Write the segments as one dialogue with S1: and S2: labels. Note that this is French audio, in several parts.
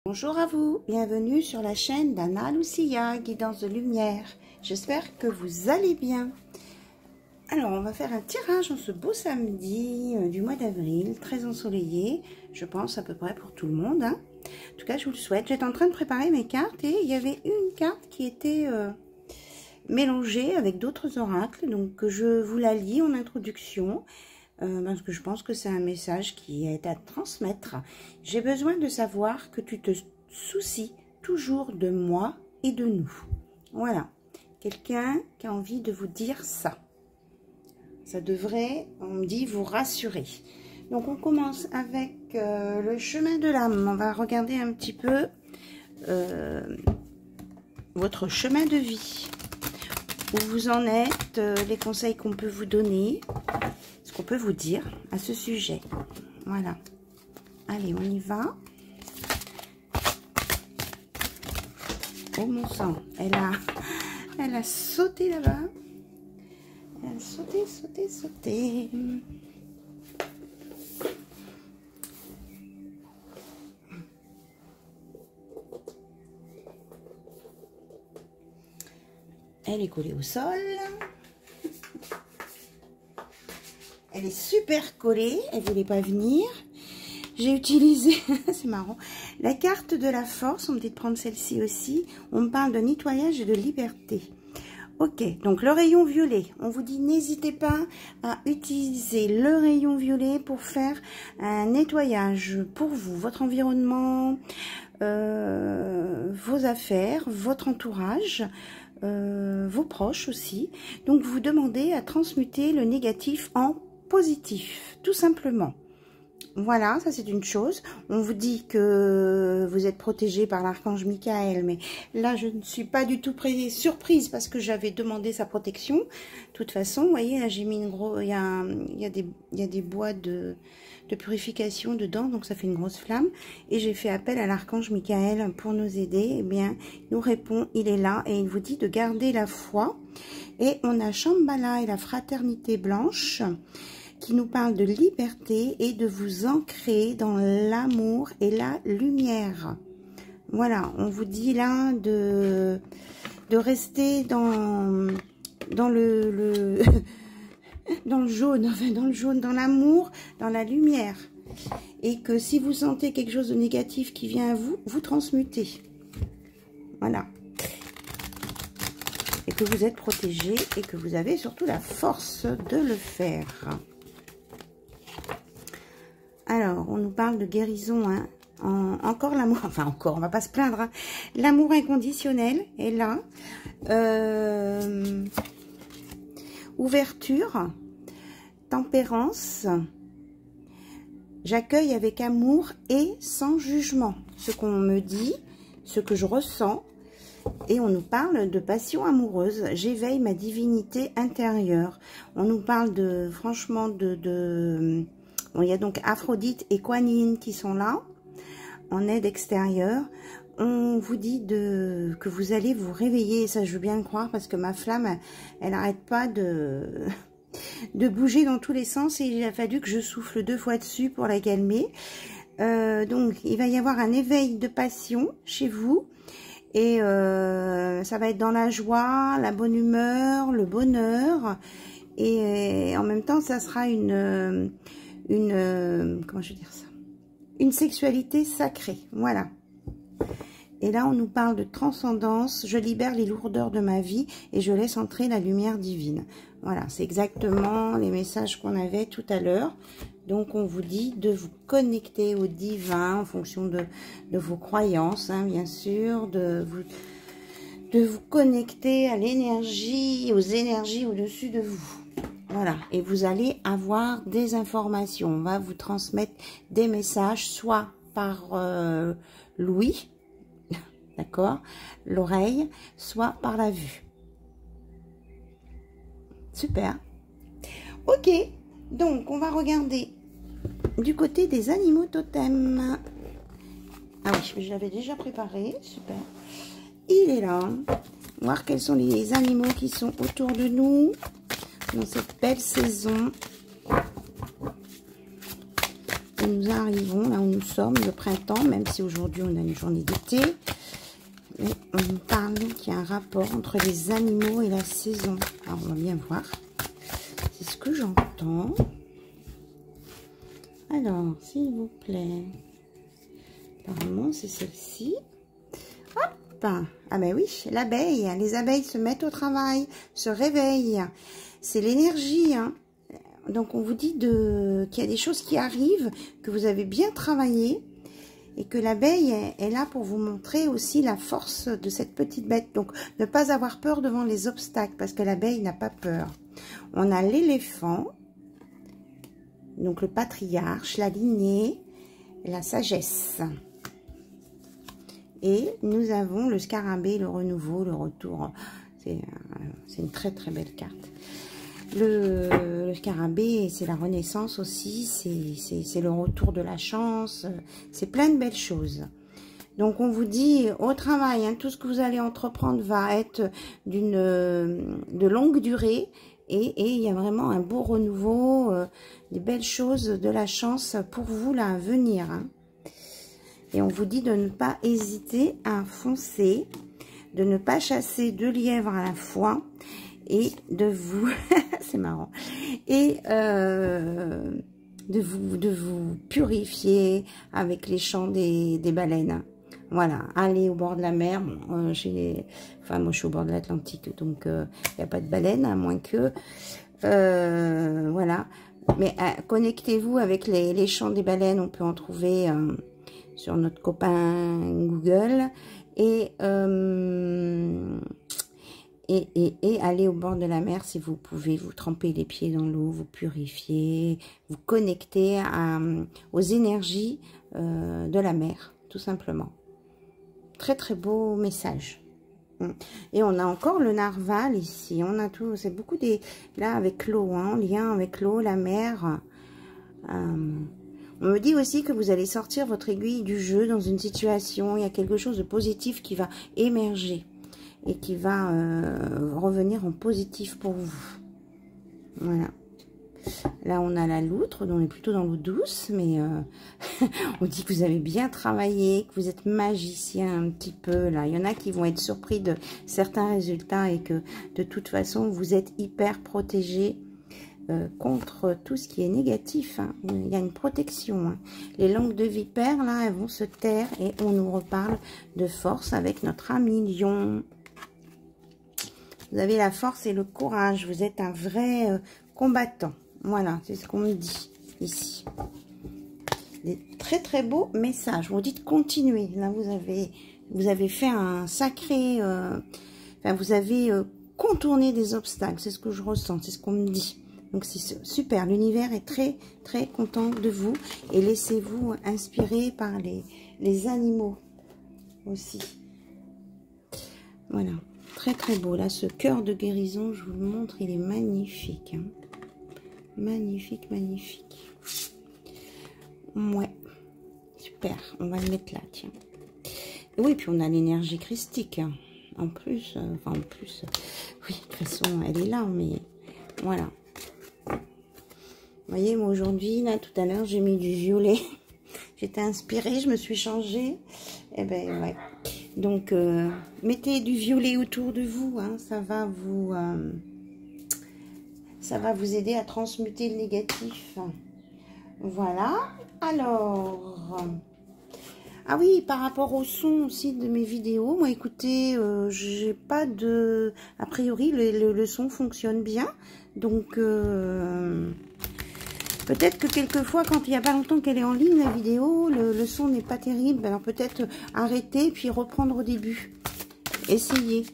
S1: Bonjour à vous, bienvenue sur la chaîne d'Anna Lucia, guidance de lumière. J'espère que vous allez bien. Alors, on va faire un tirage en ce beau samedi du mois d'avril, très ensoleillé, je pense à peu près pour tout le monde. En tout cas, je vous le souhaite. J'étais en train de préparer mes cartes et il y avait une carte qui était mélangée avec d'autres oracles. Donc, je vous la lis en introduction. Parce que je pense que c'est un message qui est à transmettre. J'ai besoin de savoir que tu te soucies toujours de moi et de nous. Voilà. Quelqu'un qui a envie de vous dire ça. Ça devrait, on me dit, vous rassurer. Donc, on commence avec le chemin de l'âme. On va regarder un petit peu votre chemin de vie. Où vous en êtes, les conseils qu'on peut vous donner. Ce qu'on peut vous dire à ce sujet. Voilà. Allez, on y va. Oh mon sang, elle a sauté là-bas. Elle a sauté, sauté, sauté. Elle est collée au sol. Elle est super collée, elle ne voulait pas venir. J'ai utilisé, c'est marrant, la carte de la force. On me dit de prendre celle-ci aussi. On me parle de nettoyage et de liberté. Ok, donc le rayon violet. On vous dit n'hésitez pas à utiliser le rayon violet pour faire un nettoyage pour vous, votre environnement, vos affaires, votre entourage. Vos proches aussi. Donc vous demandez à transmuter le négatif en positif, tout simplement. Voilà, ça c'est une chose. On vous dit que vous êtes protégé par l'archange Michael, mais là je ne suis pas du tout surprise parce que j'avais demandé sa protection. De toute façon, vous voyez, là j'ai mis une grosse, il y a des bois de purification dedans, donc ça fait une grosse flamme. Et j'ai fait appel à l'archange Michael pour nous aider. Eh bien, il nous répond, il est là et il vous dit de garder la foi. Et on a Shambhala et la fraternité blanche qui nous parle de liberté et de vous ancrer dans l'amour et la lumière. Voilà, on vous dit là de rester dans le dans le jaune, enfin dans le jaune, dans l'amour, dans la lumière. Et que si vous sentez quelque chose de négatif qui vient à vous, vous transmutez. Voilà. Et que vous êtes protégé et que vous avez surtout la force de le faire. Alors, on nous parle de guérison, hein. Encore l'amour, enfin encore, on va pas se plaindre, hein. L'amour inconditionnel est là. Ouverture, tempérance. J'accueille avec amour et sans jugement ce qu'on me dit, ce que je ressens. Et on nous parle de passion amoureuse. J'éveille ma divinité intérieure. On nous parle de, franchement, bon, il y a donc Aphrodite et Kuan Yin qui sont là, en aide extérieure. On vous dit que vous allez vous réveiller, et ça je veux bien le croire, parce que ma flamme, elle n'arrête pas de bouger dans tous les sens, et il a fallu que je souffle 2 fois dessus pour la calmer. Donc, il va y avoir un éveil de passion chez vous, et ça va être dans la joie, la bonne humeur, le bonheur, et en même temps, ça sera comment je vais dire ça, une sexualité sacrée, voilà. Et là on nous parle de transcendance. Je libère les lourdeurs de ma vie et je laisse entrer la lumière divine. Voilà, c'est exactement les messages qu'on avait tout à l'heure. Donc on vous dit de vous connecter au divin en fonction de vos croyances, hein, bien sûr, de vous connecter à l'énergie, aux énergies au-dessus de vous. Voilà, et vous allez avoir des informations. On va vous transmettre des messages, soit par l'ouïe, d'accord, l'oreille, soit par la vue. Super. Ok, donc on va regarder du côté des animaux totems. Ah oui, je l'avais déjà préparé, super. Il est là. Voir quels sont les animaux qui sont autour de nous dans cette belle saison. Et nous arrivons là où nous sommes, le printemps, même si aujourd'hui on a une journée d'été. Mais on nous parle qu'il y a un rapport entre les animaux et la saison. Alors on va bien voir. C'est ce que j'entends. Alors, s'il vous plaît. Apparemment, c'est celle-ci. Hop! Ah ben oui, l'abeille. Les abeilles se mettent au travail, se réveillent. C'est l'énergie, hein. Donc, on vous dit qu'il y a des choses qui arrivent, que vous avez bien travaillé. Et que l'abeille est là pour vous montrer aussi la force de cette petite bête. Donc, ne pas avoir peur devant les obstacles, parce que l'abeille n'a pas peur. On a l'éléphant. Donc, le patriarche, la lignée, la sagesse. Et nous avons le scarabée, le renouveau, le retour. C'est une très très belle carte. Le scarabée, c'est la renaissance aussi. C'est le retour de la chance. C'est plein de belles choses. Donc, on vous dit au travail, hein, tout ce que vous allez entreprendre va être de longue durée. Et il y a vraiment un beau renouveau, des belles choses, de la chance pour vous là à venir. Hein. Et on vous dit de ne pas hésiter à foncer, de ne pas chasser 2 lièvres à la fois et de vous, c'est marrant, et de vous purifier avec les chants des baleines. Voilà, aller au bord de la mer. Bon, moi je suis au bord de l'Atlantique, donc il n'y a pas de baleines, à moins que, voilà. Mais connectez-vous avec les chants des baleines, on peut en trouver sur notre copain Google, et aller au bord de la mer si vous pouvez, vous tremper les pieds dans l'eau, vous purifier, vous connecter aux énergies de la mer, tout simplement. Très très beau message. Et on a encore le narval ici, on a tout, c'est beaucoup là avec l'eau, hein, en lien avec l'eau, la mer. On me dit aussi que vous allez sortir votre aiguille du jeu dans une situation, il y a quelque chose de positif qui va émerger et qui va revenir en positif pour vous. Voilà. Là, on a la loutre, on est plutôt dans l'eau douce, mais on dit que vous avez bien travaillé, que vous êtes magicien un petit peu. Là, il y en a qui vont être surpris de certains résultats et que de toute façon, vous êtes hyper protégé contre tout ce qui est négatif. Hein. Il y a une protection. Hein. Les langues de vipère, là, elles vont se taire et on nous reparle de force avec notre ami lion. Vous avez la force et le courage. Vous êtes un vrai combattant. Voilà, c'est ce qu'on me dit ici. Des très très beaux messages. On vous dit de continuer. Là, vous avez fait un sacré... enfin, vous avez contourné des obstacles. C'est ce que je ressens. C'est ce qu'on me dit. Donc, c'est super. L'univers est très très content de vous. Et laissez-vous inspirer par les animaux aussi. Voilà. Très très beau. Là, ce cœur de guérison, je vous le montre, il est magnifique. Hein. Magnifique, magnifique. Ouais. Super. On va le mettre là, tiens. Et oui, puis on a l'énergie christique. Hein. En plus, enfin en plus, oui, de toute façon, elle est là, mais voilà. Vous voyez, moi aujourd'hui, là, tout à l'heure, j'ai mis du violet. J'étais inspirée, je me suis changée. Eh ben, ouais. Donc, mettez du violet autour de vous, hein, ça va vous aider à transmuter le négatif. Voilà. Alors, ah oui, par rapport au son aussi de mes vidéos, moi, écoutez, j'ai pas de... A priori, le son fonctionne bien. Donc, peut-être que quelquefois, quand il n'y a pas longtemps qu'elle est en ligne, la vidéo, le son n'est pas terrible. Alors, peut-être arrêter, puis reprendre au début. Essayez.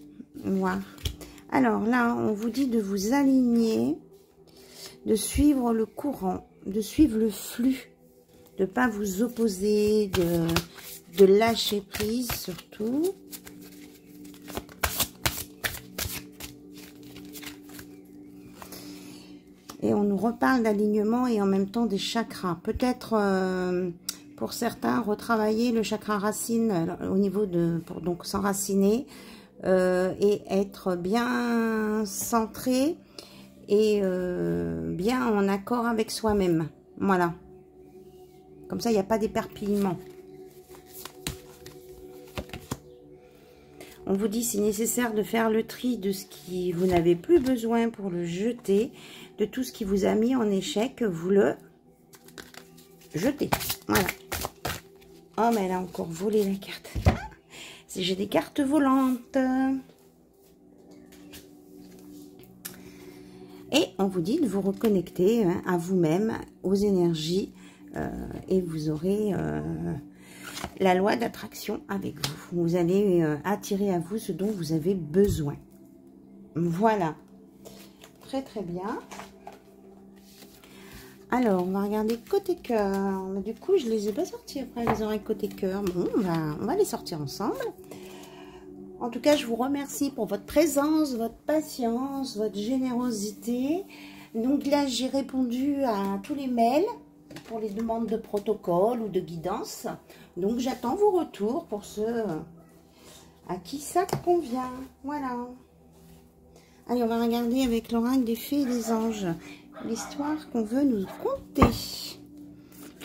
S1: Voir. Alors, là, on vous dit de vous aligner, de suivre le courant, de suivre le flux, de ne pas vous opposer, de lâcher prise surtout. Et on nous reparle d'alignement et en même temps des chakras. Peut-être pour certains retravailler le chakra racine au niveau pour donc s'enraciner et être bien centré et bien en accord avec soi-même. Voilà. Comme ça, il n'y a pas d'éperpillement. On vous dit c'est nécessaire de faire le tri de ce qui vous n'avez plus besoin pour le jeter. De tout ce qui vous a mis en échec, vous le jetez. Voilà. Oh, mais elle a encore volé la carte. J'ai des cartes volantes. Et on vous dit de vous reconnecter à vous-même, aux énergies. Et vous aurez la loi d'attraction avec vous. Vous allez attirer à vous ce dont vous avez besoin. Voilà. Très très bien. Alors, on va regarder côté cœur. Du coup, je les ai pas sortis après les oreilles côté cœur. Bon, on va les sortir ensemble. En tout cas, je vous remercie pour votre présence, votre patience, votre générosité. Donc là, j'ai répondu à tous les mails pour les demandes de protocole ou de guidance. Donc, j'attends vos retours pour ceux à qui ça convient. Voilà. Allez, on va regarder avec l'oracle des fées et des anges l'histoire qu'on veut nous conter.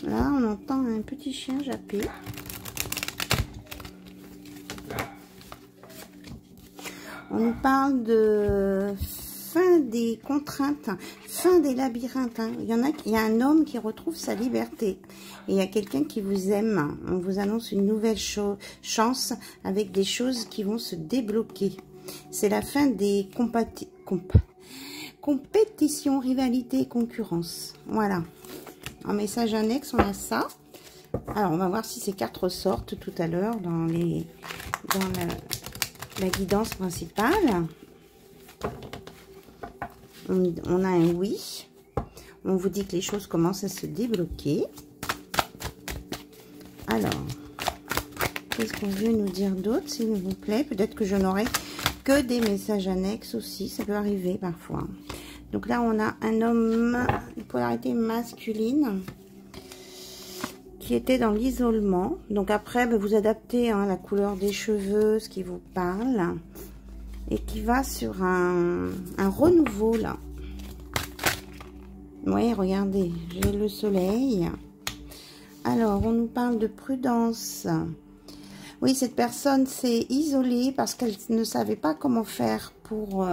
S1: Là, on entend un petit chien japper. On nous parle de fin des contraintes, fin des labyrinthes. Hein. Il y a un homme qui retrouve sa liberté. Et il y a quelqu'un qui vous aime. On vous annonce une nouvelle chance avec des choses qui vont se débloquer. C'est la fin des compétitions, rivalité, concurrence. Voilà. En message annexe, on a ça. Alors, on va voir si ces cartes ressortent tout à l'heure dans la guidance principale. On a un oui. On vous dit que les choses commencent à se débloquer. Alors, qu'est-ce qu'on veut nous dire d'autre, s'il vous plaît? Peut-être que je n'aurai que des messages annexes aussi. Ça peut arriver parfois. Donc là, on a un homme, une polarité masculine, qui était dans l'isolement. Donc après, vous adaptez la couleur des cheveux, ce qui vous parle. Et qui va sur un renouveau, là. Oui, regardez, j'ai le soleil. Alors, on nous parle de prudence. Oui, cette personne s'est isolée parce qu'elle ne savait pas comment faire pour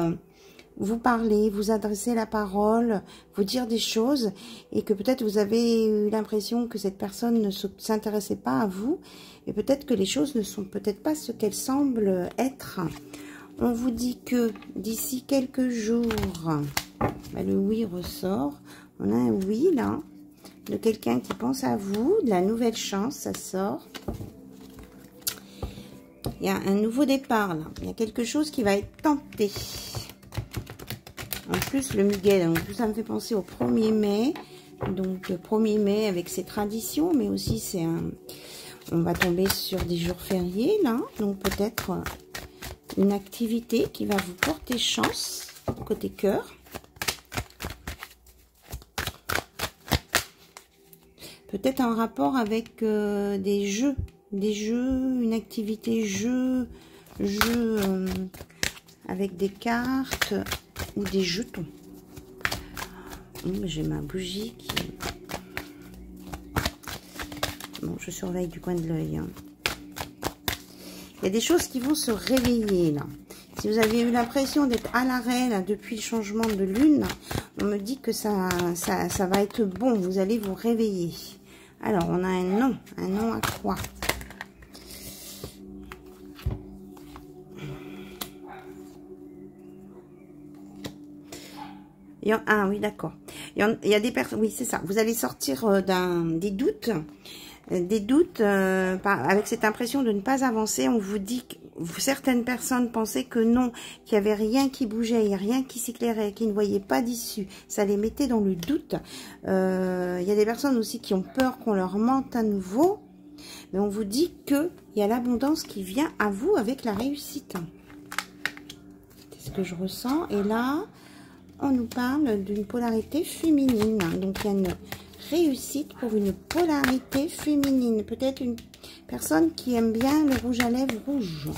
S1: vous parler, vous adresser la parole, vous dire des choses. Et que peut-être vous avez eu l'impression que cette personne ne s'intéressait pas à vous. Et peut-être que les choses ne sont peut-être pas ce qu'elles semblent être. On vous dit que d'ici quelques jours, le oui ressort. On a un oui là, de quelqu'un qui pense à vous, de la nouvelle chance, ça sort. Il y a un nouveau départ là, il y a quelque chose qui va être tenté. En plus le muguet, donc tout ça me fait penser au 1er mai. Donc le 1er mai avec ses traditions, mais aussi c'est on va tomber sur des jours fériés là, donc peut-être une activité qui va vous porter chance côté cœur. Peut-être en rapport avec des jeux, une activité jeu avec des cartes ou des jetons. J'ai ma bougie qui... Bon, je surveille du coin de l'œil. Hein. Il y a des choses qui vont se réveiller là. Si vous avez eu l'impression d'être à l'arrêt là depuis le changement de lune, on me dit que ça va être bon. Vous allez vous réveiller. Alors, on a un nom à quoi? Ah oui, d'accord. Il y a des personnes, oui, c'est ça. Vous allez sortir des doutes. Avec cette impression de ne pas avancer. On vous dit que certaines personnes pensaient que non, qu'il n'y avait rien qui bougeait, rien qui s'éclairait, qui ne voyaient pas d'issue. Ça les mettait dans le doute. Il y a des personnes aussi qui ont peur qu'on leur mente à nouveau. Mais on vous dit qu'il y a l'abondance qui vient à vous avec la réussite. C'est ce que je ressens. Et là, on nous parle d'une polarité féminine. Donc, il y a une réussite pour une polarité féminine. Peut-être une personne qui aime bien le rouge à lèvres rouge.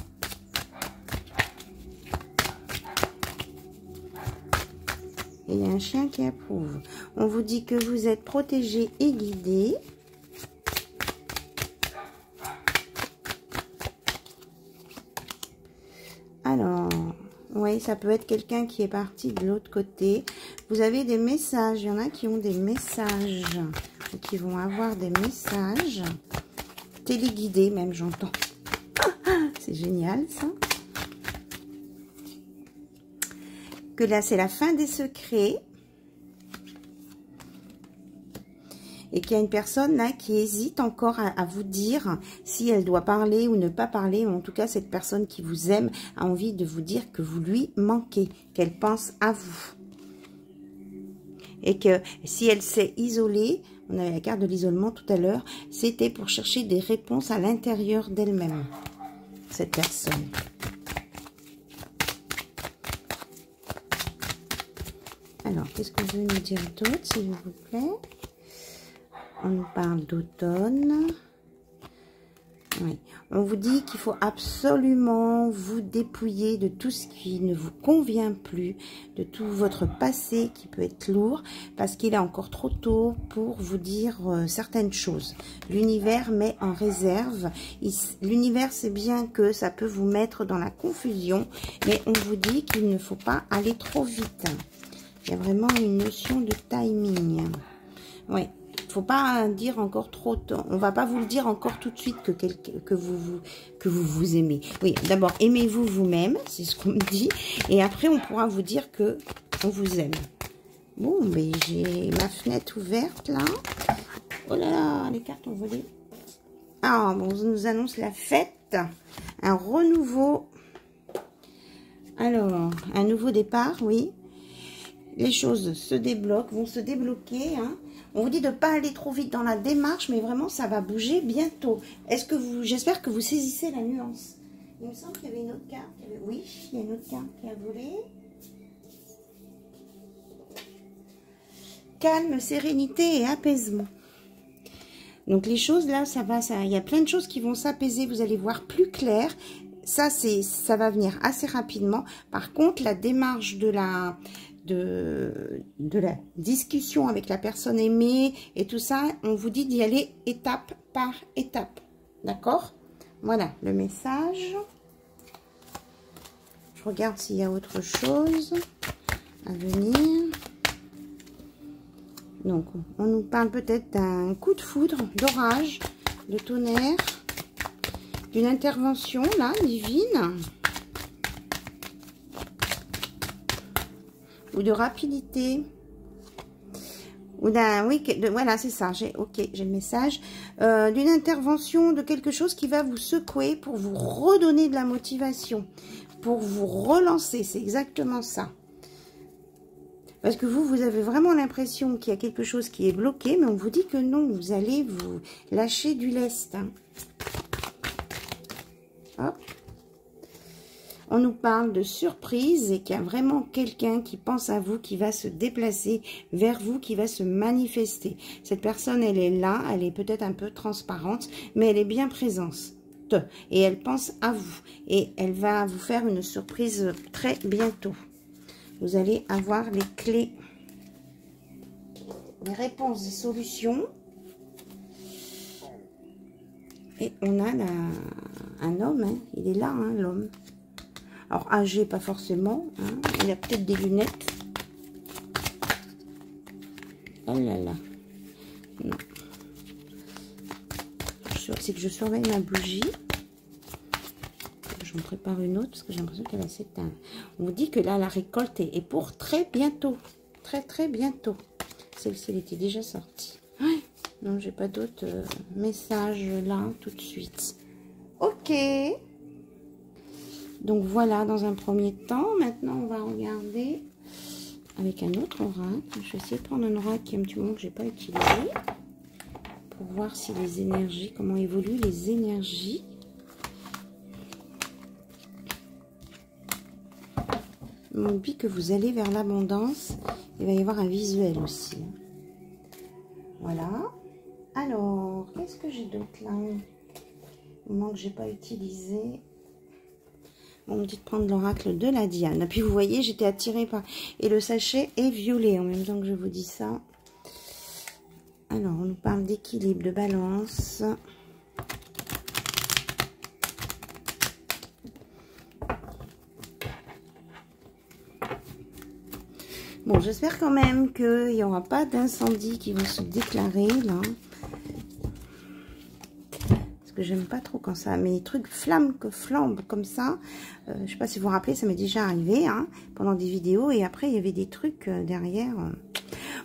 S1: Et il y a un chien qui approuve. On vous dit que vous êtes protégé et guidé. Oui, ça peut être quelqu'un qui est parti de l'autre côté. Vous avez des messages. Il y en a qui ont des messages. Ou qui vont avoir des messages. Téléguidés même, j'entends. C'est génial, ça. Que là, c'est la fin des secrets. Et qu'il y a une personne là qui hésite encore à vous dire si elle doit parler ou ne pas parler. En tout cas, cette personne qui vous aime a envie de vous dire que vous lui manquez, qu'elle pense à vous. Et que si elle s'est isolée, on avait la carte de l'isolement tout à l'heure, c'était pour chercher des réponses à l'intérieur d'elle-même, cette personne. Alors, qu'est-ce que vous voulez nous dire d'autre, s'il vous plaît? On nous parle d'automne. Oui. On vous dit qu'il faut absolument vous dépouiller de tout ce qui ne vous convient plus, de tout votre passé qui peut être lourd, parce qu'il est encore trop tôt pour vous dire certaines choses. L'univers met en réserve. L'univers sait bien que ça peut vous mettre dans la confusion, mais on vous dit qu'il ne faut pas aller trop vite. Il y a vraiment une notion de timing. Oui. Faut pas dire encore trop tôt. On va pas vous le dire encore tout de suite que vous aimez. Oui, d'abord aimez-vous vous-même, c'est ce qu'on me dit, et après on pourra vous dire que on vous aime. Bon, mais j'ai ma fenêtre ouverte là. Oh là là, les cartes ont volé. Ah, bon, on nous annonce la fête, un renouveau. Alors, un nouveau départ, oui. Les choses se débloquent, vont se débloquer, hein. On vous dit de ne pas aller trop vite dans la démarche, mais vraiment, ça va bouger bientôt. Est-ce que vous, j'espère que vous saisissez la nuance. Il me semble qu'il y avait une autre carte. Oui, il y a une autre carte qui a volé. Calme, sérénité et apaisement. Donc les choses là, il y a plein de choses qui vont s'apaiser. Vous allez voir plus clair. Ça va venir assez rapidement. Par contre, la démarche de la discussion avec la personne aimée et tout ça, on vous dit d'y aller étape par étape. D'accord? Voilà le message. Je regarde s'il y a autre chose à venir. Donc, on nous parle peut-être d'un coup de foudre, d'orage, de tonnerre, d'une intervention là, divine. Ou de rapidité, ou d'un, oui, voilà, c'est ça, j'ai le message, d'une intervention, de quelque chose qui va vous secouer pour vous redonner de la motivation, pour vous relancer, c'est exactement ça. Parce que vous avez vraiment l'impression qu'il y a quelque chose qui est bloqué, mais on vous dit que non, vous allez vous lâcher du lest. Hein. Hop. On nous parle de surprise et qu'il y a vraiment quelqu'un qui pense à vous, qui va se déplacer vers vous, qui va se manifester. Cette personne, elle est là, elle est peut-être un peu transparente, mais elle est bien présente. Et elle pense à vous. Et elle va vous faire une surprise très bientôt. Vous allez avoir les clés, les réponses, les solutions. Et on a un homme, hein, il est là, hein, l'homme. Alors, âgé, pas forcément. Hein. Il a peut-être des lunettes. Oh là là. Non. C'est que je surveille ma bougie. Je vous prépare une autre parce que j'ai l'impression qu'elle va s'éteindre. On vous dit que là, la récolte est pour très bientôt. Très, très bientôt. Celle-ci, elle était déjà sortie. Ouais. Non, j'ai pas d'autres messages là tout de suite. Ok. Donc voilà, dans un premier temps, maintenant on va regarder avec un autre oracle. Je vais essayer de prendre un oracle qui est un petit moment que je n'ai pas utilisé pour voir si les énergies, comment évoluent les énergies. On dit que vous allez vers l'abondance. Il va y avoir un visuel aussi. Voilà. Alors, qu'est-ce que j'ai d'autre là? Au moment que je n'ai pas utilisé. On me dit de prendre l'oracle de la Diane. Et puis vous voyez, j'étais attirée par... Et le sachet est violet en même temps que je vous dis ça. Alors, on nous parle d'équilibre, de balance. Bon, j'espère quand même qu'il n'y aura pas d'incendie qui vont se déclarer, là. Parce que j'aime pas trop quand ça... Mais les trucs flambent comme ça. Je sais pas si vous vous rappelez, ça m'est déjà arrivé, hein, pendant des vidéos. Et après, il y avait des trucs derrière.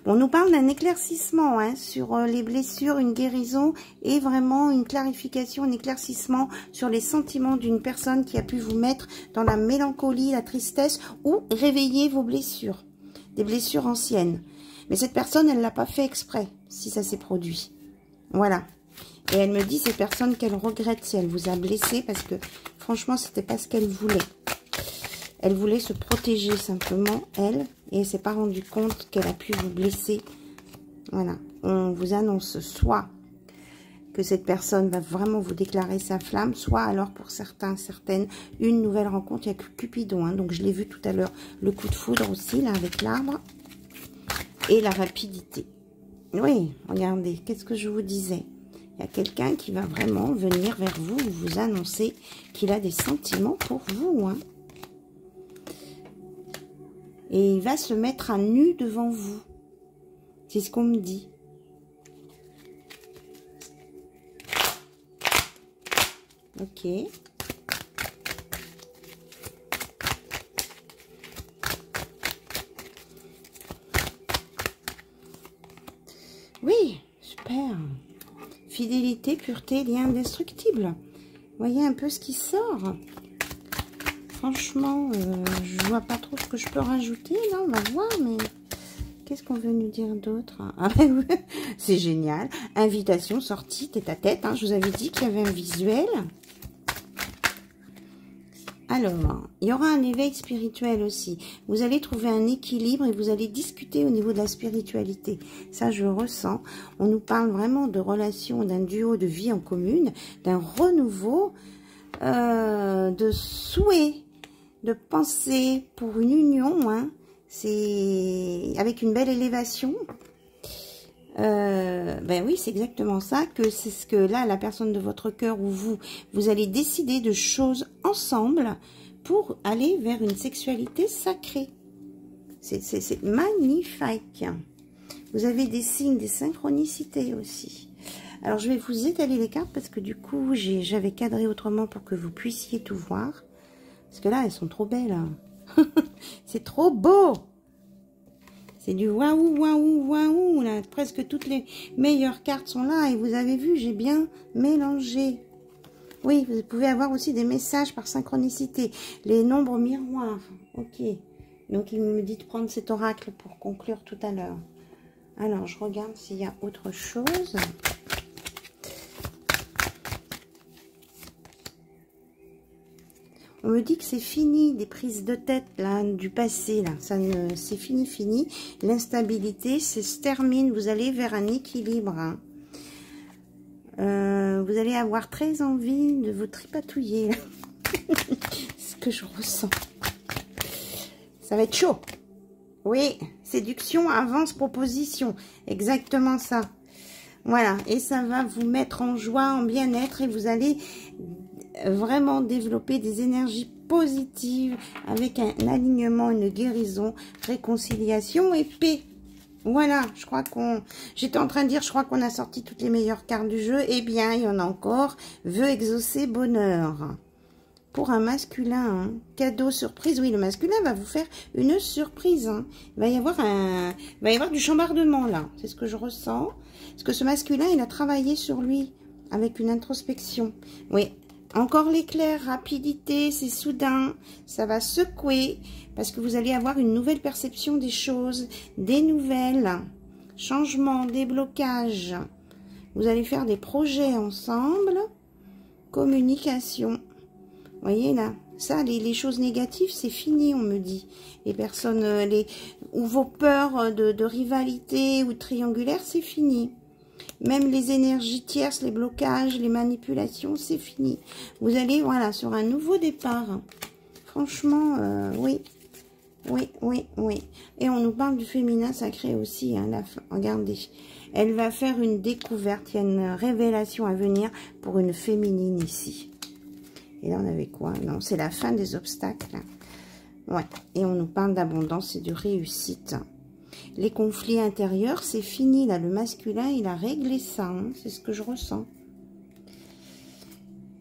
S1: Bon, on nous parle d'un éclaircissement, hein, sur les blessures, une guérison et vraiment une clarification, un éclaircissement sur les sentiments d'une personne qui a pu vous mettre dans la mélancolie, la tristesse ou réveiller vos blessures. Des blessures anciennes. Mais cette personne, elle l'a pas fait exprès, si ça s'est produit. Voilà. Et elle me dit, cette personne, qu'elle regrette si elle vous a blessé, parce que franchement, c'était pas ce qu'elle voulait. Elle voulait se protéger simplement, elle, et elle s'est pas rendue compte qu'elle a pu vous blesser. Voilà. On vous annonce soit que cette personne va vraiment vous déclarer sa flamme, soit alors pour certains, certaines, une nouvelle rencontre. Il n'y a que Cupidon, hein, donc je l'ai vu tout à l'heure, le coup de foudre aussi, là, avec l'arbre, et la rapidité. Oui, regardez, qu'est-ce que je vous disais? Il y a quelqu'un qui va vraiment venir vers vous, vous annoncer qu'il a des sentiments pour vous, hein. Et il va se mettre à nu devant vous. C'est ce qu'on me dit. Ok. Oui, super. Fidélité, pureté, lien indestructible. Voyez un peu ce qui sort. Franchement, je vois pas trop ce que je peux rajouter. Là, on va voir, mais qu'est-ce qu'on veut nous dire d'autre? Ah, c'est génial. Invitation, sortie, tête à tête. Hein. Je vous avais dit qu'il y avait un visuel. Alors, il y aura un éveil spirituel aussi. Vous allez trouver un équilibre et vous allez discuter au niveau de la spiritualité. Ça, je ressens. On nous parle vraiment de relations, d'un duo de vie en commune, d'un renouveau, de souhait, de pensée pour une union. Hein. C'est avec une belle élévation. Ben oui, c'est exactement ça, que c'est ce que là, la personne de votre cœur ou vous allez décider de choses ensemble pour aller vers une sexualité sacrée. C'est magnifique. Vous avez des signes, des synchronicités aussi. Alors, je vais vous étaler les cartes parce que du coup, j'avais cadré autrement pour que vous puissiez tout voir. Parce que là, elles sont trop belles. Hein. C'est trop beau. C'est du waouh, waouh, waouh, là. Presque toutes les meilleures cartes sont là. Et vous avez vu, j'ai bien mélangé. Oui, vous pouvez avoir aussi des messages par synchronicité. Les nombres miroirs. Ok. Donc, il me dit de prendre cet oracle pour conclure tout à l'heure. Alors, je regarde s'il y a autre chose. On me dit que c'est fini, des prises de tête là, du passé, là. C'est fini, fini. L'instabilité, ça se termine. Vous allez vers un équilibre. Hein. Vous allez avoir très envie de vous tripatouiller. Ce que je ressens. Ça va être chaud. Oui, séduction, avance, proposition. Exactement ça. Voilà, et ça va vous mettre en joie, en bien-être, et vous allez vraiment développer des énergies positives avec un alignement, une guérison, réconciliation et paix. Voilà, je crois qu'on... J'étais en train de dire, je crois qu'on a sorti toutes les meilleures cartes du jeu. Eh bien, il y en a encore. Veut exaucer bonheur. Pour un masculin, hein. Cadeau surprise. Oui, le masculin va vous faire une surprise. Hein. Il va y avoir du chambardement là. C'est ce que je ressens. Parce que ce masculin, il a travaillé sur lui avec une introspection. Oui. Encore l'éclair, rapidité, c'est soudain, ça va secouer parce que vous allez avoir une nouvelle perception des choses, des nouvelles, changements, déblocages. Vous allez faire des projets ensemble, communication. Vous voyez là, ça, les choses négatives, c'est fini, on me dit. Les personnes, ou vos peurs de rivalité ou triangulaire, c'est fini. Même les énergies tierces, les blocages, les manipulations, c'est fini. Vous allez, voilà, sur un nouveau départ. Franchement, oui. Oui, oui, oui. Et on nous parle du féminin sacré aussi. Hein, regardez, elle va faire une découverte. Il y a une révélation à venir pour une féminine ici. Et là, on avait quoi? Non, c'est la fin des obstacles. Ouais. Et on nous parle d'abondance et de réussite. Les conflits intérieurs, c'est fini. Là, le masculin, il a réglé ça. Hein, c'est ce que je ressens.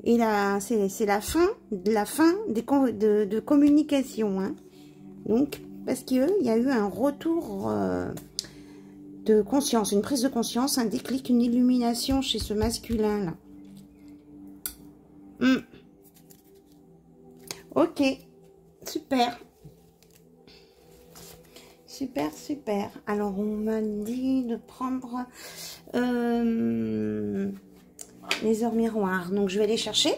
S1: Et là, c'est la fin de communication. Hein. Donc, parce qu'il y a eu un retour de conscience, une prise de conscience, un déclic, une illumination chez ce masculin-là. Ok, super. Super, super. Alors, on m'a dit de prendre les heures miroirs. Donc, je vais les chercher.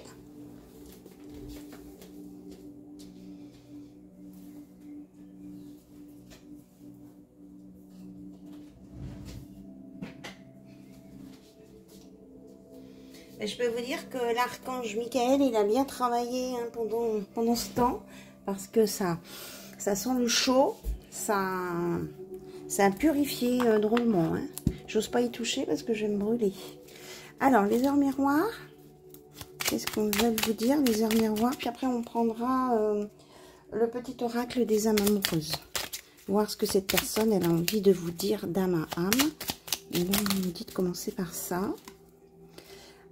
S1: Et je peux vous dire que l'archange Michael, il a bien travaillé hein, pendant ce temps. Parce que ça sent le chaud. Ça a purifié drôlement. Hein. J'ose pas y toucher parce que je vais me brûler. Alors, les heures miroirs. Qu'est-ce qu'on veut vous dire, les heures miroirs? Puis après, on prendra le petit oracle des âmes amoureuses. Voir ce que cette personne, elle a envie de vous dire d'âme à âme. Et là, on nous dit de commencer par ça.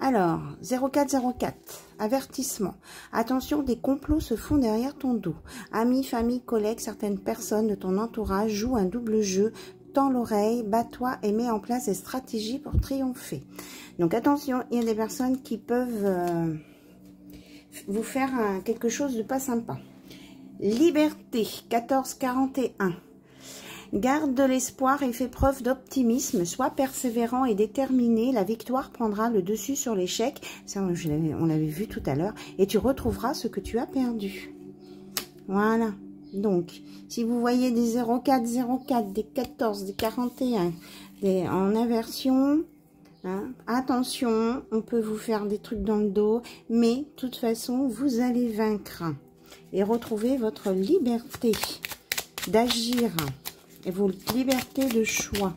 S1: Alors, 0404, avertissement. Attention, des complots se font derrière ton dos. Amis, famille, collègues, certaines personnes de ton entourage jouent un double jeu. Tends l'oreille, bats-toi et mets en place des stratégies pour triompher. Donc attention, il y a des personnes qui peuvent vous faire quelque chose de pas sympa. Liberté, 1441. Garde de l'espoir et fais preuve d'optimisme. Sois persévérant et déterminé. La victoire prendra le dessus sur l'échec. Ça, on l'avait vu tout à l'heure. Et tu retrouveras ce que tu as perdu. Voilà. Donc, si vous voyez des 0404, des 14, des 41, en inversion, hein, attention, on peut vous faire des trucs dans le dos. Mais, de toute façon, vous allez vaincre. Et retrouver votre liberté d'agir. Et votre liberté de choix.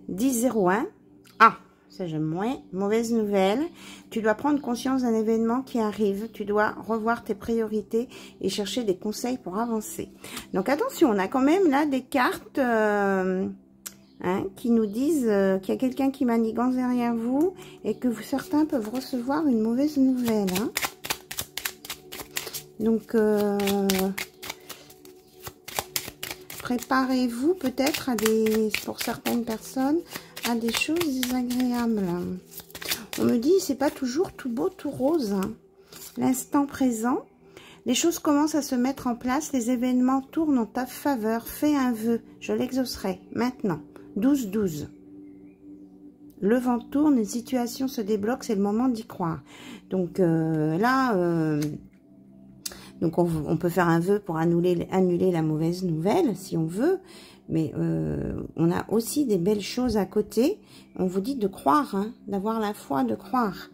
S1: « 10-01 » Ah, ça j'aime moins. Mauvaise nouvelle. Tu dois prendre conscience d'un événement qui arrive. Tu dois revoir tes priorités et chercher des conseils pour avancer. Donc attention, on a quand même là des cartes qui nous disent qu'il y a quelqu'un qui manigance derrière vous et que certains peuvent recevoir une mauvaise nouvelle. Hein. Donc, préparez-vous peut-être pour certaines personnes, à des choses désagréables. On me dit, c'est pas toujours tout beau, tout rose. Hein. L'instant présent, les choses commencent à se mettre en place, les événements tournent en ta faveur. Fais un vœu, je l'exaucerai maintenant. 12-12. Le vent tourne, une situation se débloque, c'est le moment d'y croire. Donc là, donc on peut faire un vœu pour annuler la mauvaise nouvelle, si on veut. Mais on a aussi des belles choses à côté. On vous dit de croire, hein, d'avoir la foi, de croire.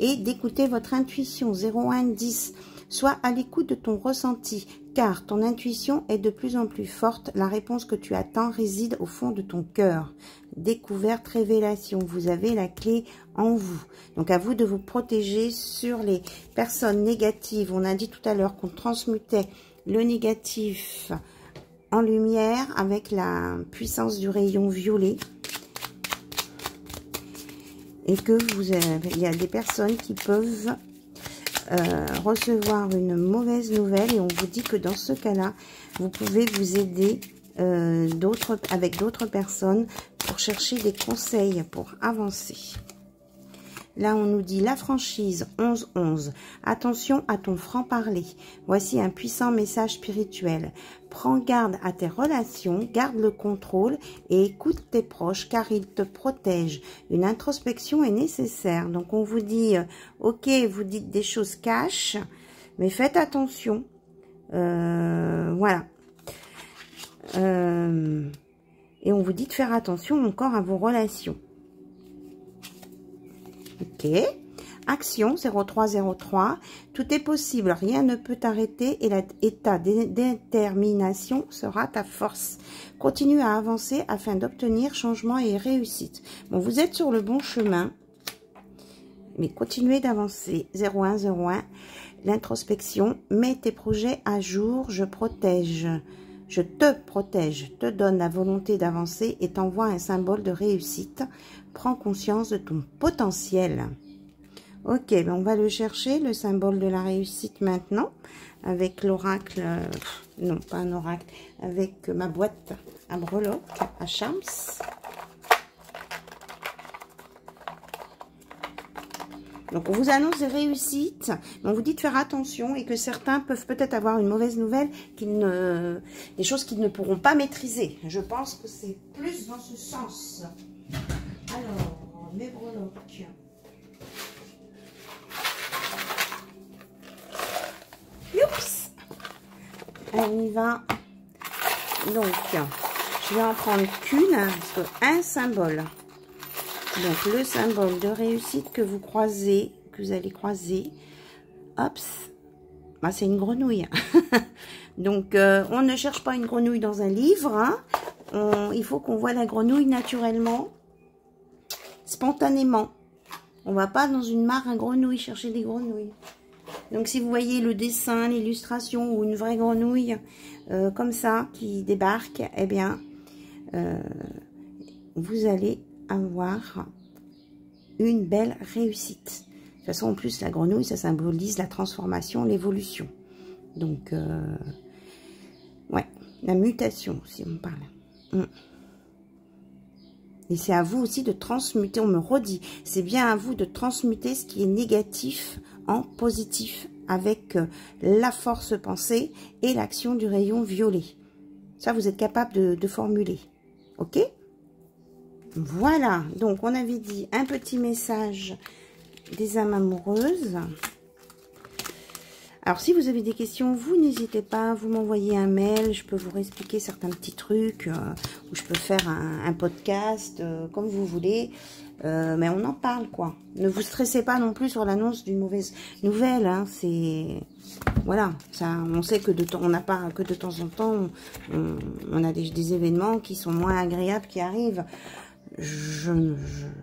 S1: Et d'écouter votre intuition, 01-10. Sois à l'écoute de ton ressenti, car ton intuition est de plus en plus forte. La réponse que tu attends réside au fond de ton cœur. Découverte, révélation, vous avez la clé en vous. Donc à vous de vous protéger sur les personnes négatives. On a dit tout à l'heure qu'on transmutait le négatif en lumière avec la puissance du rayon violet. Et que il y a des personnes qui peuvent recevoir une mauvaise nouvelle et on vous dit que dans ce cas-là, vous pouvez vous aider avec d'autres personnes pour chercher des conseils pour avancer. Là, on nous dit la franchise 11-11. Attention à ton franc-parler. Voici un puissant message spirituel. Prends garde à tes relations, garde le contrôle et écoute tes proches car ils te protègent. Une introspection est nécessaire. Donc, on vous dit, ok, vous dites des choses cash, mais faites attention. Voilà. Et on vous dit de faire attention encore à vos relations. Ok. Action 0303. Tout est possible, rien ne peut t'arrêter et ta détermination sera ta force. Continue à avancer afin d'obtenir changement et réussite. Bon, vous êtes sur le bon chemin. Mais continuez d'avancer. 01, 01. L'introspection. Mets tes projets à jour. Je protège. Je te protège. Te donne la volonté d'avancer et t'envoie un symbole de réussite. Prends conscience de ton potentiel. Ok, ben on va le chercher, le symbole de la réussite maintenant. Avec l'oracle. Non, pas un oracle. Avec ma boîte à breloques, à Charms. Donc, on vous annonce des réussites, mais on vous dit de faire attention et que certains peuvent peut-être avoir une mauvaise nouvelle, des choses qu'ils ne pourront pas maîtriser. Je pense que c'est plus dans ce sens. Alors, mes breloques. Oups! Allez, on y va. Donc, je vais en prendre qu'une, un symbole. Donc, le symbole de réussite que vous croisez, que vous allez croiser, hop, bah, c'est une grenouille. Donc, on ne cherche pas une grenouille dans un livre. Hein. Il faut qu'on voit la grenouille naturellement, spontanément. On ne va pas dans une mare à grenouilles chercher des grenouilles. Donc, si vous voyez le dessin, l'illustration ou une vraie grenouille comme ça qui débarque, eh bien, vous allez avoir une belle réussite. De toute façon, en plus, la grenouille, ça symbolise la transformation, l'évolution. Donc, ouais, la mutation, si on parle. Et c'est à vous aussi de transmuter, on me redit, c'est bien à vous de transmuter ce qui est négatif en positif avec la force pensée et l'action du rayon violet. Ça, vous êtes capable de formuler. Ok ? Voilà, donc on avait dit un petit message des âmes amoureuses. Alors, si vous avez des questions, vous n'hésitez pas, vous m'envoyez un mail, je peux vous expliquer certains petits trucs, ou je peux faire un podcast, comme vous voulez, mais on en parle, quoi. Ne vous stressez pas non plus sur l'annonce d'une mauvaise nouvelle, hein, c'est... Voilà, ça, on sait que on n'a pas que de temps en temps, on a des événements qui sont moins agréables qui arrivent.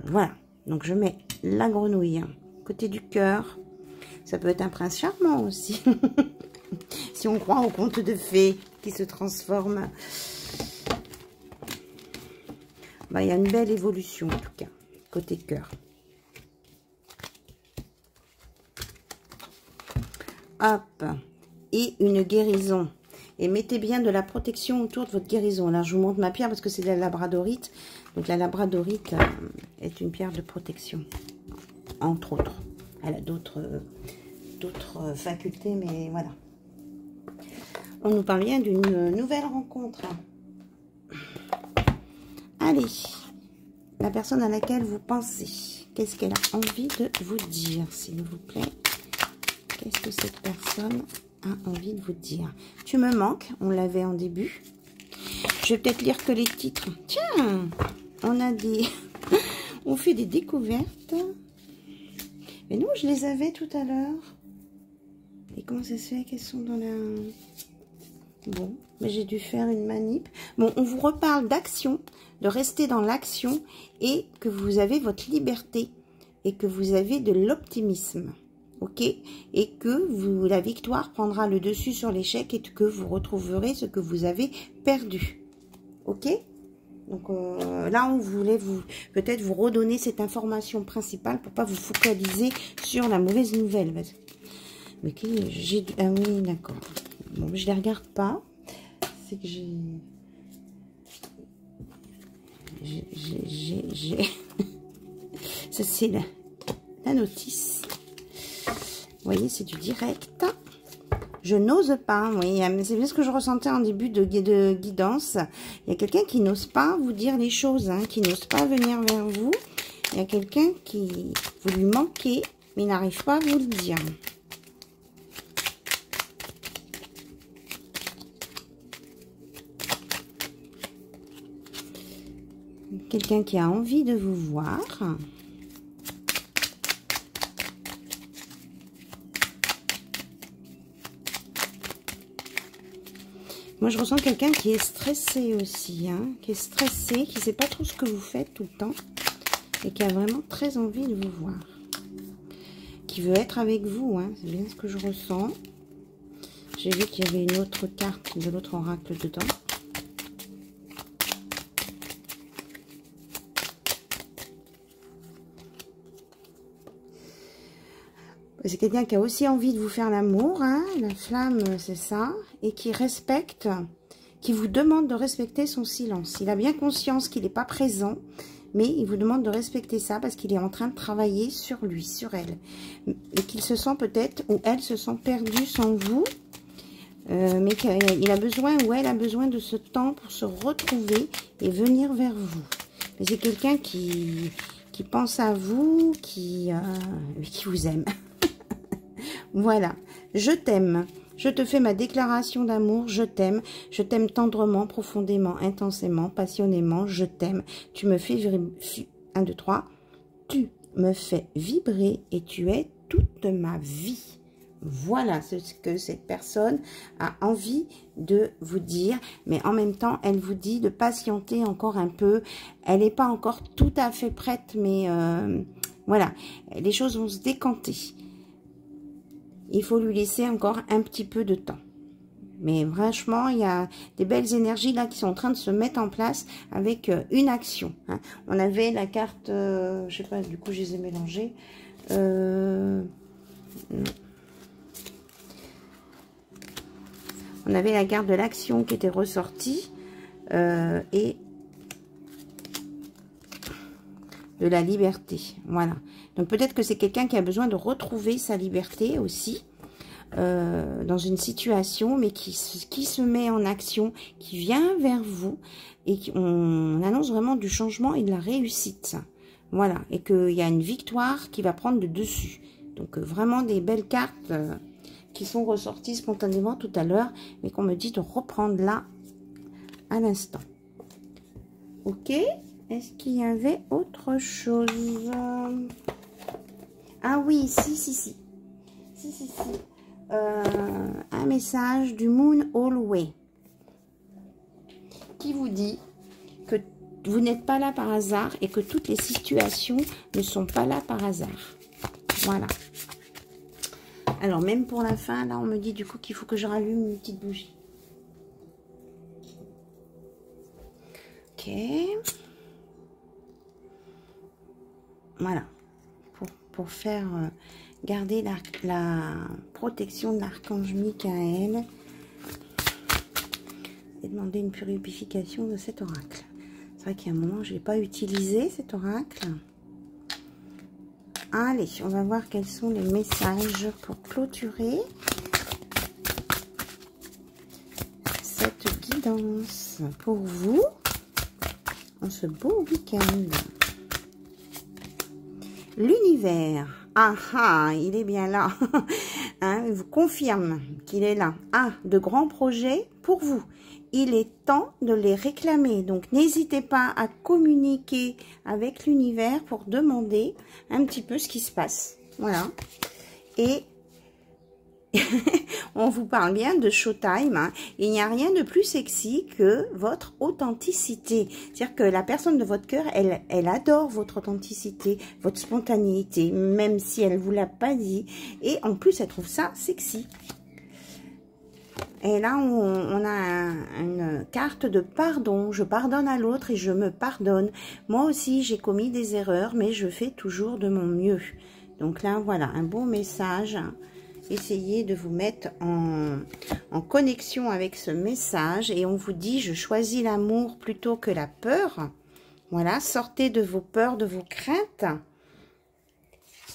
S1: Voilà, donc je mets la grenouille côté du cœur. Ça peut être un prince charmant aussi. Si on croit au conte de fées qui se transforme. Bah, il y a une belle évolution en tout cas, côté cœur. Hop, et une guérison. Et mettez bien de la protection autour de votre guérison. Là, je vous montre ma pierre parce que c'est de la labradorite. Donc, la labradorite est une pierre de protection, entre autres. Elle a d'autres facultés, mais voilà. On nous parle bien d'une nouvelle rencontre. Allez, la personne à laquelle vous pensez, qu'est-ce qu'elle a envie de vous dire, s'il vous plaît? Qu'est-ce que cette personne a envie de vous dire? Tu me manques, on l'avait en début. Je vais peut-être lire que les titres. Tiens, on a des... on fait des découvertes. Mais non, je les avais tout à l'heure. Et comment ça se fait qu'elles sont dans la... Bon, mais j'ai dû faire une manip. Bon, on vous reparle d'action, de rester dans l'action et que vous avez votre liberté et que vous avez de l'optimisme. Ok? Et que la victoire prendra le dessus sur l'échec et que vous retrouverez ce que vous avez perdu. Ok? Donc là, on voulait peut-être vous redonner cette information principale pour pas vous focaliser sur la mauvaise nouvelle. Mais j'ai... Ah oui, d'accord. Bon, je les regarde pas. C'est que j'ai... Ça, c'est la notice. Vous voyez, c'est du direct. Je n'ose pas, oui. C'est bien ce que je ressentais en début de guidance. Il y a quelqu'un qui n'ose pas vous dire les choses, hein, qui n'ose pas venir vers vous. Il y a quelqu'un qui... Vous lui manquez, mais il n'arrive pas à vous le dire. Quelqu'un qui a envie de vous voir. Moi, je ressens quelqu'un qui est stressé aussi, hein, qui est stressé, qui ne sait pas trop ce que vous faites tout le temps et qui a vraiment très envie de vous voir. qui veut être avec vous, hein. C'est bien ce que je ressens. J'ai vu qu'il y avait une autre carte de l'autre oracle dedans. C'est quelqu'un qui a aussi envie de vous faire l'amour, hein. La flamme, c'est ça. Et qui respecte, qui vous demande de respecter son silence. Il a bien conscience qu'il n'est pas présent, mais il vous demande de respecter ça parce qu'il est en train de travailler sur lui, sur elle. Et qu'il se sent peut-être, ou elle se sent perdue sans vous, mais qu'il a besoin, ou elle a besoin de ce temps pour se retrouver et venir vers vous. Mais c'est quelqu'un qui pense à vous, qui vous aime. Voilà, je t'aime, je te fais ma déclaration d'amour, je t'aime tendrement, profondément, intensément, passionnément, je t'aime, tu me fais vibrer, 1, 2, 3, tu me fais vibrer et tu es toute ma vie. Voilà ce que cette personne a envie de vous dire, mais en même temps, elle vous dit de patienter encore un peu, elle n'est pas encore tout à fait prête, mais voilà, les choses vont se décanter. Il faut lui laisser encore un petit peu de temps. Mais franchement, il y a des belles énergies là qui sont en train de se mettre en place avec une action. Hein. On avait la carte, je sais pas, du coup je les ai mélangées. On avait la carte de l'action qui était ressortie et de la liberté. Voilà. Donc peut-être que c'est quelqu'un qui a besoin de retrouver sa liberté aussi dans une situation, mais qui se met en action, qui vient vers vous et on annonce vraiment du changement et de la réussite. Voilà. Et qu'il y a une victoire qui va prendre le dessus. Donc vraiment des belles cartes qui sont ressorties spontanément tout à l'heure, mais qu'on me dit de reprendre là à l'instant. Ok. Est-ce qu'il y avait autre chose? Ah oui, si. Un message du Moon Hallway qui vous dit que vous n'êtes pas là par hasard et que toutes les situations ne sont pas là par hasard. Voilà. Alors, même pour la fin, là, on me dit du coup qu'il faut que je rallume une petite bougie. Ok. Voilà. Pour faire garder la protection de l'archange Michael et demander une purification de cet oracle. C'est vrai qu'il y a un moment, je n'ai pas utilisé cet oracle. Allez, on va voir quels sont les messages pour clôturer cette guidance pour vous en ce beau week-end. L'univers, il est bien là, hein, il vous confirme qu'il est là. De grands projets pour vous. Il est temps de les réclamer. Donc, n'hésitez pas à communiquer avec l'univers pour demander un petit peu ce qui se passe. Voilà. Et on vous parle bien de showtime. Hein. Il n'y a rien de plus sexy que votre authenticité. C'est-à-dire que la personne de votre cœur, elle adore votre authenticité, votre spontanéité, même si elle ne vous l'a pas dit. Et en plus, elle trouve ça sexy. Et là, on a une carte de pardon. Je pardonne à l'autre et je me pardonne. Moi aussi, j'ai commis des erreurs, mais je fais toujours de mon mieux. Donc là, voilà, un beau message. Essayez de vous mettre en connexion avec ce message. Et on vous dit, je choisis l'amour plutôt que la peur. Voilà, sortez de vos peurs, de vos craintes.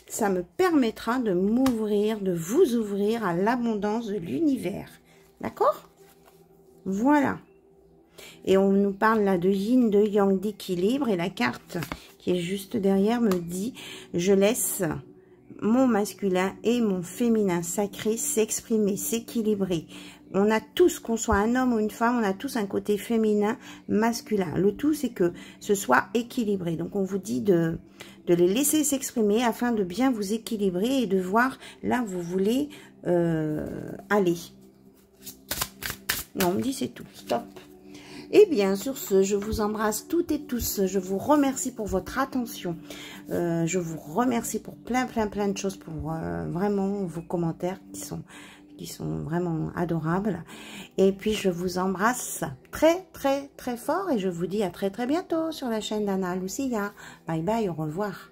S1: Ça me permettra de m'ouvrir, de vous ouvrir à l'abondance de l'univers. D'accord? Voilà. Et on nous parle là de yin, de yang, d'équilibre. Et la carte qui est juste derrière me dit, je laisse mon masculin et mon féminin sacré s'exprimer, s'équilibrer. On a tous, qu'on soit un homme ou une femme, on a tous un côté féminin, masculin. Le tout, c'est que ce soit équilibré. Donc, on vous dit de les laisser s'exprimer afin de bien vous équilibrer et de voir là où vous voulez aller. Non, on me dit c'est tout. Stop. Et bien, sur ce, je vous embrasse toutes et tous. Je vous remercie pour votre attention. Je vous remercie pour plein de choses, pour vraiment vos commentaires qui sont vraiment adorables. Et puis, je vous embrasse très fort et je vous dis à très bientôt sur la chaîne d'Anna Lucia. Bye bye, au revoir.